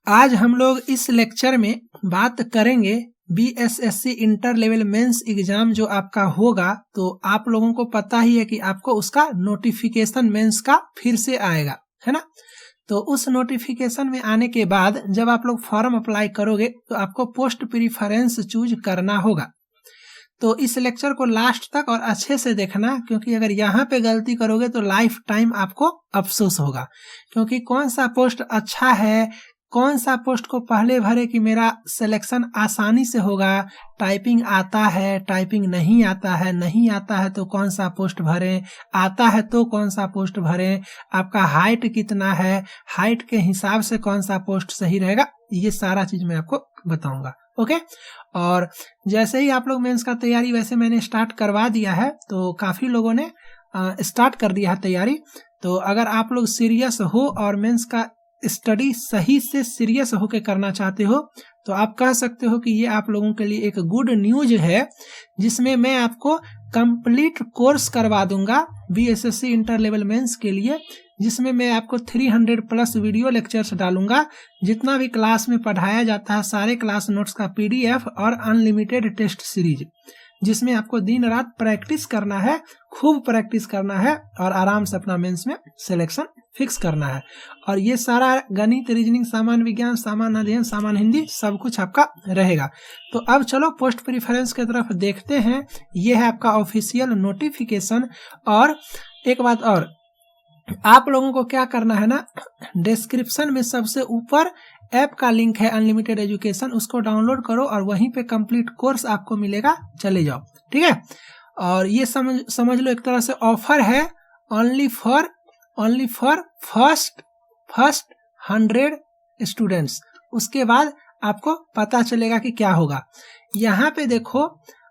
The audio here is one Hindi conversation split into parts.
आज हम लोग इस लेक्चर में बात करेंगे BSSC inter level mains exam जो आपका होगा, तो आप लोगों को पता ही है कि आपको उसका नोटिफिकेशन मेंस का फिर से आएगा, है ना। तो उस नोटिफिकेशन में आने के बाद जब आप लोग फॉर्म अप्लाई करोगे तो आपको पोस्ट प्रीफरेंस चूज करना होगा। तो इस लेक्चर को लास्ट तक और अच्छे से देखना, क्योंकि अगर यहाँ पे गलती करोगे तो लाइफ टाइम आपको अफसोस होगा। क्योंकि कौन सा पोस्ट अच्छा है, कौन सा पोस्ट को पहले भरे कि मेरा सिलेक्शन आसानी से होगा, टाइपिंग आता है, टाइपिंग नहीं आता है, नहीं आता है तो कौन सा पोस्ट भरें, आता है तो कौन सा पोस्ट भरें, आपका हाइट कितना है, हाइट के हिसाब से कौन सा पोस्ट सही रहेगा, ये सारा चीज मैं आपको बताऊंगा। ओके। और जैसे ही आप लोग मेंस का तैयारी वैसे मैंने स्टार्ट करवा दिया है, तो काफी लोगों ने स्टार्ट कर दिया है तैयारी। तो अगर आप लोग सीरियस हो और मेंस का स्टडी सही से सीरियस होकर करना चाहते हो तो आप कह सकते हो कि ये आप लोगों के लिए एक गुड न्यूज है, जिसमें मैं आपको कंप्लीट कोर्स करवा दूंगा बीएसएससी इंटर लेवल मेंस के लिए, जिसमें मैं आपको 300 प्लस वीडियो लेक्चर्स डालूंगा। जितना भी क्लास में पढ़ाया जाता है सारे क्लास नोट्स का पीडीएफ और अनलिमिटेड टेस्ट सीरीज, जिसमें आपको दिन रात प्रैक्टिस करना है, खूब प्रैक्टिस करना है और आराम से अपना मेंस में सिलेक्शन फिक्स करना है। और ये सारा गणित, रीजनिंग, सामान्य विज्ञान, सामान्य अध्ययन, सामान्य हिंदी सब कुछ आपका रहेगा। तो अब चलो पोस्ट प्रीफरेंस की तरफ देखते हैं। ये है आपका ऑफिशियल नोटिफिकेशन। और एक बात और, आप लोगों को क्या करना है ना, डिस्क्रिप्शन में सबसे ऊपर ऐप का लिंक है अनलिमिटेड एजुकेशन, उसको डाउनलोड करो और वहीं पे कंप्लीट कोर्स आपको मिलेगा, चले जाओ, ठीक है। और ये समझ लो एक तरह से ऑफर है ओनली फॉर फर्स्ट 100 स्टूडेंट्स। उसके बाद आपको पता चलेगा कि क्या होगा। यहाँ पे देखो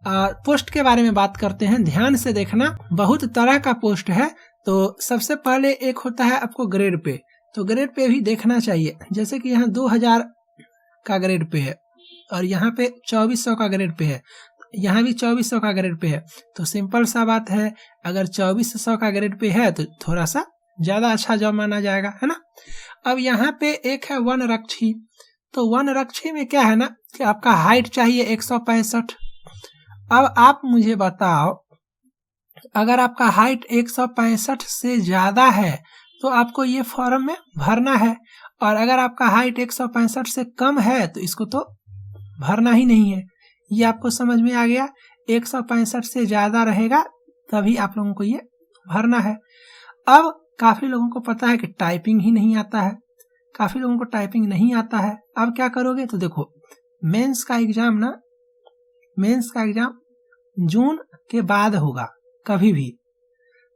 पोस्ट के बारे में बात करते हैं, ध्यान से देखना। बहुत तरह का पोस्ट है। तो सबसे पहले एक होता है आपको ग्रेड पे, तो ग्रेड पे भी देखना चाहिए। जैसे कि यहाँ 2000 का ग्रेड पे है और यहाँ पे 2400 का ग्रेड पे है, यहाँ भी 2400 का ग्रेड पे है। तो सिंपल सा बात है, अगर 2400 का ग्रेड पे है तो थोड़ा सा ज्यादा अच्छा जॉब माना जाएगा, है ना। अब यहाँ पे एक है वनरक्षी। तो वनरक्षी में क्या है ना कि आपका हाइट चाहिए 165। अब आप मुझे बताओ, अगर आपका हाइट 165 से ज्यादा है तो आपको ये फॉर्म में भरना है, और अगर आपका हाइट 165 से कम है तो इसको तो भरना ही नहीं है। ये आपको समझ में आ गया। 165 से ज्यादा रहेगा तभी आप लोगों को ये भरना है। अब काफी लोगों को पता है कि टाइपिंग ही नहीं आता है, काफी लोगों को टाइपिंग नहीं आता है। अब क्या करोगे, तो देखो मेंस का एग्जाम जून के बाद होगा कभी भी।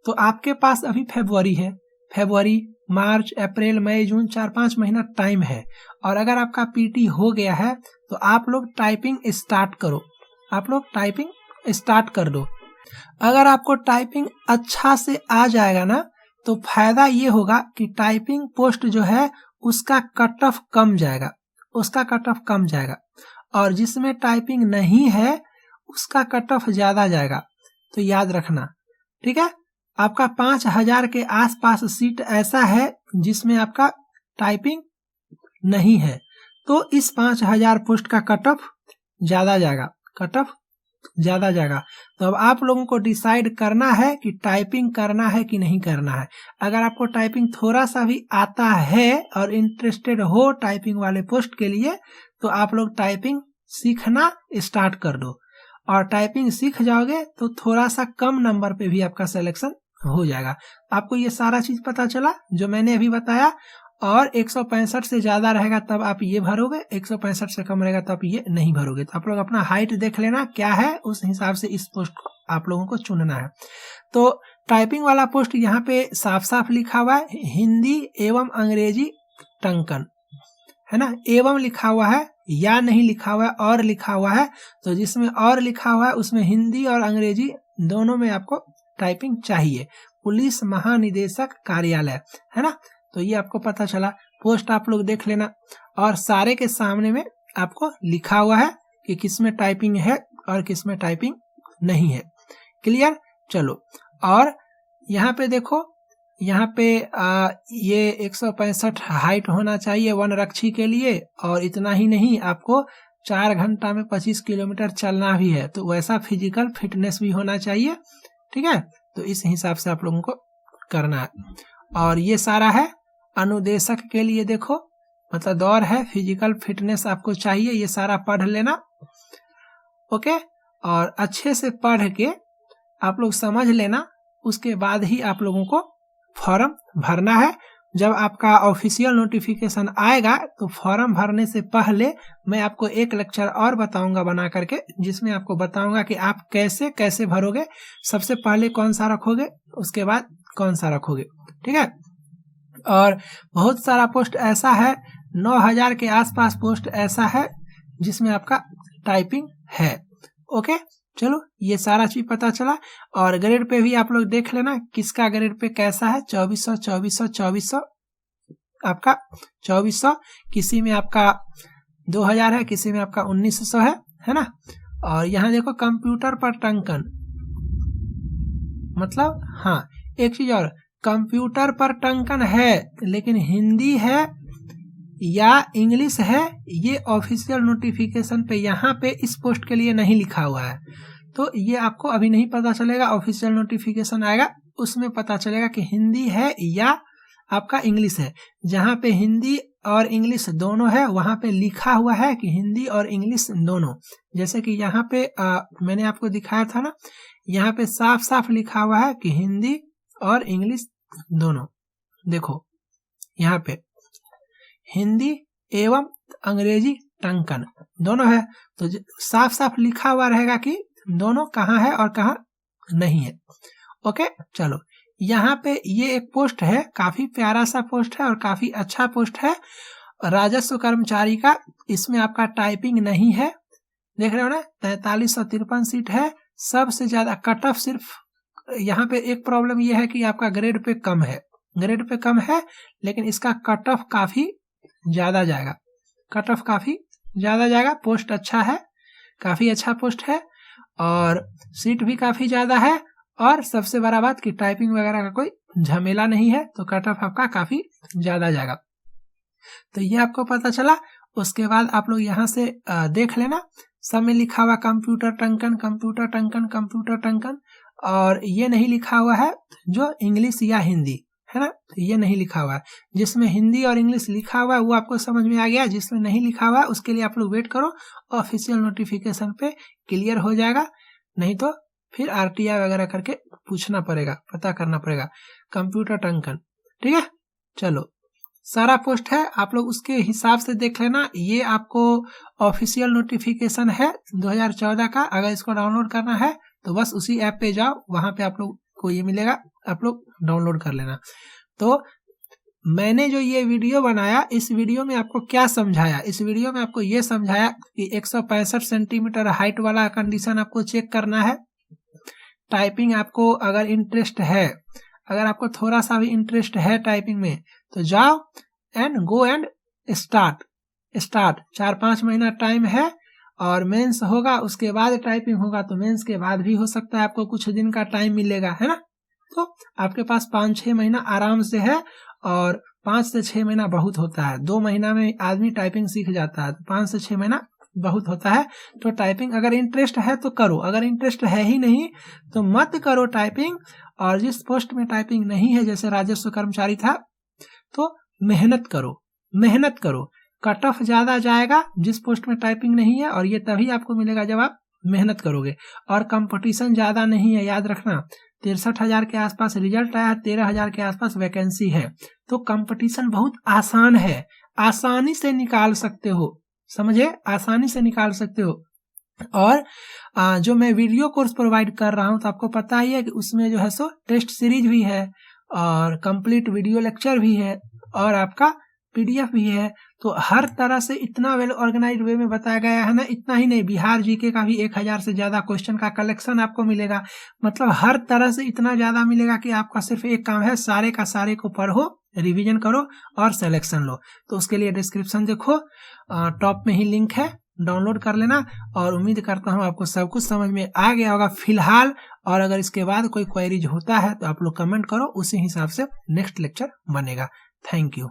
तो आपके पास अभी फरवरी है, फरवरी, मार्च, अप्रैल, मई, जून, 4-5 महीना टाइम है। और अगर आपका पीटी हो गया है तो आप लोग टाइपिंग स्टार्ट करो, आप लोग टाइपिंग स्टार्ट कर दो। अगर आपको टाइपिंग अच्छा से आ जाएगा ना तो फायदा ये होगा कि टाइपिंग पोस्ट जो है उसका कट ऑफ कम जाएगा, और जिसमें टाइपिंग नहीं है उसका कट ऑफ ज्यादा जाएगा। तो याद रखना, ठीक है। आपका 5000 के आसपास सीट ऐसा है जिसमें आपका टाइपिंग नहीं है, तो इस 5000 पोस्ट का कट ऑफ ज्यादा जाएगा। तो अब आप लोगों को डिसाइड करना है कि टाइपिंग करना है कि नहीं करना है। अगर आपको टाइपिंग थोड़ा सा भी आता है और इंटरेस्टेड हो टाइपिंग वाले पोस्ट के लिए, तो आप लोग टाइपिंग सीखना स्टार्ट कर दो, और टाइपिंग सीख जाओगे तो थोड़ा सा कम नंबर पे भी आपका सिलेक्शन हो जाएगा। आपको ये सारा चीज पता चला जो मैंने अभी बताया। और 165 से ज्यादा रहेगा तब आप ये भरोगे, 165 से कम रहेगा तब ये नहीं भरोगे। तो आप लोग अपना हाइट देख लेना क्या है, उस हिसाब से इस पोस्ट को आप लोगों को चुनना है। तो टाइपिंग वाला पोस्ट यहाँ पे साफ साफ लिखा हुआ है, हिंदी एवं अंग्रेजी टंकन, है ना। एवं लिखा हुआ है या नहीं लिखा हुआ है, और लिखा हुआ है। तो जिसमें और लिखा हुआ है उसमें हिंदी और अंग्रेजी दोनों में आपको टाइपिंग चाहिए। पुलिस महानिदेशक कार्यालय, है ना। तो ये आपको पता चला, पोस्ट आप लोग देख लेना। और सारे के सामने में आपको लिखा हुआ है कि किसमें टाइपिंग है और किसमें टाइपिंग नहीं है। क्लियर। चलो, और यहाँ पे देखो, यहाँ पे ये 165 हाइट होना चाहिए वनरक्षी के लिए, और इतना ही नहीं, आपको 4 घंटा में 25 किलोमीटर चलना भी है, तो वैसा फिजिकल फिटनेस भी होना चाहिए। ठीक है, तो इस हिसाब से आप लोगों को करना है। और ये सारा है अनुदेशक के लिए, देखो मतलब दौड़ है, फिजिकल फिटनेस आपको चाहिए, ये सारा पढ़ लेना। ओके, और अच्छे से पढ़ के आप लोग समझ लेना, उसके बाद ही आप लोगों को फॉर्म भरना है। जब आपका ऑफिशियल नोटिफिकेशन आएगा तो फॉर्म भरने से पहले मैं आपको एक लेक्चर और बताऊंगा बना करके, जिसमें आपको बताऊंगा कि आप कैसे कैसे भरोगे। सबसे पहले कौन सा रखोगे, उसके बाद कौन सा रखोगे। ठीक है, और बहुत सारा पोस्ट ऐसा है, 9000 के आसपास पोस्ट ऐसा है जिसमें आपका टाइपिंग है। ओके, चलो ये सारा चीज पता चला। और ग्रेड पे भी आप लोग देख लेना किसका ग्रेड पे कैसा है। 2400 आपका 2400, किसी में आपका 2000 है, किसी में आपका 1900 है ना। और यहाँ देखो कंप्यूटर पर टंकन, मतलब हाँ एक चीज और, कंप्यूटर पर टंकन है लेकिन हिंदी है या इंग्लिश है, ये ऑफिशियल नोटिफिकेशन पे यहाँ पे इस पोस्ट के लिए नहीं लिखा हुआ है। तो ये आपको अभी नहीं पता चलेगा, ऑफिशियल नोटिफिकेशन आएगा उसमें पता चलेगा कि हिंदी है या आपका इंग्लिश है। जहाँ पे हिंदी और इंग्लिश दोनों है वहाँ पे लिखा हुआ है कि हिंदी और इंग्लिश दोनों। जैसे कि यहाँ पे मैंने आपको दिखाया था ना, यहाँ पे साफ साफ लिखा हुआ है कि हिंदी और इंग्लिश दोनों। देखो यहाँ पे हिंदी एवं अंग्रेजी टंकन दोनों है, तो साफ साफ लिखा हुआ रहेगा कि दोनों कहाँ है और कहाँ नहीं है। ओके, चलो यहाँ पे ये एक पोस्ट है, काफी प्यारा सा पोस्ट है और काफी अच्छा पोस्ट है, राजस्व कर्मचारी का। इसमें आपका टाइपिंग नहीं है, देख रहे हो ना, 4353 सीट है। सबसे ज्यादा कट ऑफ सिर्फ यहाँ पे एक प्रॉब्लम ये है कि आपका ग्रेड पे कम है, ग्रेड पे कम है, लेकिन इसका कट ऑफ काफी ज्यादा जाएगा, कट ऑफ काफी ज्यादा जाएगा। पोस्ट अच्छा है, काफी अच्छा पोस्ट है और सीट भी काफी ज्यादा है, और सबसे बड़ा बात कि टाइपिंग वगैरह का कोई झमेला नहीं है, तो कट ऑफ आपका काफी ज्यादा जाएगा। तो ये आपको पता चला। उसके बाद आप लोग यहाँ से देख लेना, सब में लिखा हुआ कंप्यूटर टंकन, कंप्यूटर टंकन, कंप्यूटर टंकन, और ये नहीं लिखा हुआ है जो इंग्लिश या हिंदी है ना, तो ये नहीं लिखा हुआ है। जिसमें हिंदी और इंग्लिश लिखा हुआ है वो आपको समझ में आ गया, जिसमें नहीं लिखा हुआ है उसके लिए आप लोग वेट करो, ऑफिशियल नोटिफिकेशन पे क्लियर हो जाएगा, नहीं तो फिर RTI वगैरह करके पूछना पड़ेगा, पता करना पड़ेगा। कंप्यूटर टंकन, ठीक है। चलो सारा पोस्ट है, आप लोग उसके हिसाब से देख लेना। ये आपको ऑफिशियल नोटिफिकेशन है 2014 का। अगर इसको डाउनलोड करना है तो बस उसी ऐप पे जाओ, वहां पे आप लोग को ये मिलेगा, आप लोग डाउनलोड कर लेना। तो मैंने जो ये वीडियो बनाया, इस वीडियो में आपको क्या समझाया? इस वीडियो में आपको ये समझाया कि 165 सेंटीमीटर हाइट वाला कंडीशन आपको चेक करना है। टाइपिंग आपको अगर इंटरेस्ट है, अगर आपको थोड़ा सा भी इंटरेस्ट है टाइपिंग में, तो जाओ एंड गो एंड स्टार्ट 4-5 महीना टाइम है, और मेंस होगा उसके बाद टाइपिंग होगा, तो मेंस के बाद भी हो सकता है आपको कुछ दिन का टाइम मिलेगा, है ना। तो आपके पास 5-6 महीना आराम से है, और 5 से 6 महीना बहुत होता है। 2 महीना में आदमी टाइपिंग सीख जाता है, 5 से 6 महीना बहुत होता है। तो टाइपिंग अगर इंटरेस्ट है तो करो, अगर इंटरेस्ट है ही नहीं तो मत करो टाइपिंग। और जिस पोस्ट में टाइपिंग नहीं है, जैसे राजस्व कर्मचारी था, तो मेहनत करो। कट ऑफ ज्यादा जाएगा जिस पोस्ट में टाइपिंग नहीं है, और ये तभी आपको मिलेगा जब आप मेहनत करोगे। और कंपटीशन ज्यादा नहीं है, याद रखना। 63,000 के आसपास रिजल्ट आया, 13,000 के आसपास वैकेंसी है, तो कंपटीशन बहुत आसान है, आसानी से निकाल सकते हो, समझे, आसानी से निकाल सकते हो। और जो मैं वीडियो कोर्स प्रोवाइड कर रहा हूं, तो आपको पता ही है कि उसमें जो है सो टेस्ट सीरीज भी है, और कंप्लीट वीडियो लेक्चर भी है, और आपका PDF भी है। तो हर तरह से इतना वेल ऑर्गेनाइज वे में बताया गया है ना। इतना ही नहीं, बिहार जीके का भी 1000 से ज्यादा क्वेश्चन का कलेक्शन आपको मिलेगा। मतलब हर तरह से इतना ज्यादा मिलेगा कि आपका सिर्फ एक काम है, सारे का सारे को पढ़ो, रिवीजन करो और सिलेक्शन लो। तो उसके लिए डिस्क्रिप्शन देखो, टॉप में ही लिंक है, डाउनलोड कर लेना। और उम्मीद करता हूँ आपको सब कुछ समझ में आ गया होगा फिलहाल। और अगर इसके बाद कोई क्वेरीज होता है तो आप लोग कमेंट करो, उसी हिसाब से नेक्स्ट लेक्चर बनेगा। Thank you.